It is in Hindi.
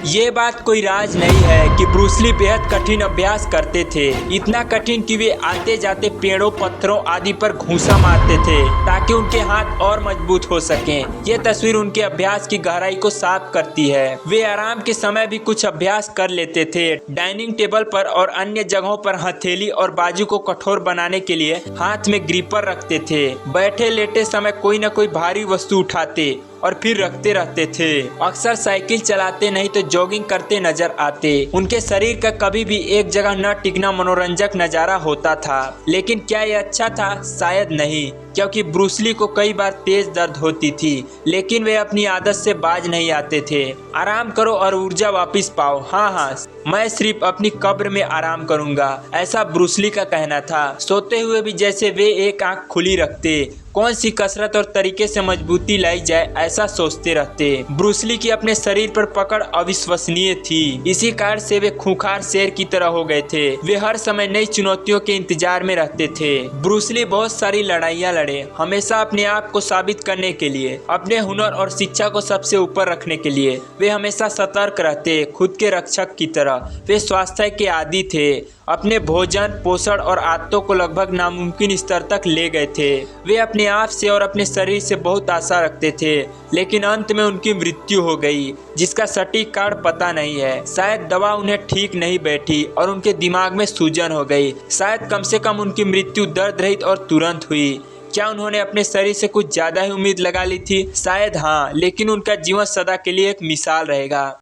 ये बात कोई राज नहीं है कि ब्रूस ली बेहद कठिन अभ्यास करते थे, इतना कठिन कि वे आते जाते पेड़ों पत्थरों आदि पर घूंसा मारते थे ताकि उनके हाथ और मजबूत हो सकें। ये तस्वीर उनके अभ्यास की गहराई को साफ करती है। वे आराम के समय भी कुछ अभ्यास कर लेते थे। डाइनिंग टेबल पर और अन्य जगहों पर हथेली और बाजू को कठोर बनाने के लिए हाथ में ग्रिपर रखते थे। बैठे लेटे समय कोई न कोई भारी वस्तु उठाते और फिर रखते रहते थे। अक्सर साइकिल चलाते नहीं तो जॉगिंग करते नजर आते। उनके शरीर का कभी भी एक जगह न टिकना मनोरंजक नजारा होता था। लेकिन क्या यह अच्छा था? शायद नहीं, क्योंकि ब्रूस ली को कई बार तेज दर्द होती थी, लेकिन वे अपनी आदत से बाज नहीं आते थे। आराम करो और ऊर्जा वापस पाओ। हाँ, मैं सिर्फ अपनी कब्र में आराम करूंगा, ऐसा ब्रूस ली का कहना था। सोते हुए भी जैसे वे एक आंख खुली रखते, कौन सी कसरत और तरीके से मजबूती लाई जाए ऐसा सोचते रहते। ब्रूस ली की अपने शरीर पर पकड़ अविश्वसनीय थी। इसी कारण से वे खूंखार शेर की तरह हो गए थे। वे हर समय नई चुनौतियों के इंतजार में रहते थे। ब्रूस ली बहुत सारी लड़ाइयाँ लड़े, हमेशा अपने आप को साबित करने के लिए, अपने हुनर और शिक्षा को सबसे ऊपर रखने के लिए। वे हमेशा सतर्क रहते, खुद के रक्षक की तरह। वे स्वास्थ्य के आदी थे, अपने भोजन पोषण और आदतों को लगभग नामुमकिन स्तर तक ले गए थे। वे अपने आप से और अपने शरीर से बहुत आशा रखते थे, लेकिन अंत में उनकी मृत्यु हो गई, जिसका सटीक कारण पता नहीं है। शायद दवा उन्हें ठीक नहीं बैठी और उनके दिमाग में सूजन हो गई। शायद कम से कम उनकी मृत्यु दर्द रहित और तुरंत हुई। क्या उन्होंने अपने शरीर से कुछ ज्यादा ही उम्मीद लगा ली थी? शायद हाँ, लेकिन उनका जीवन सदा के लिए एक मिसाल रहेगा।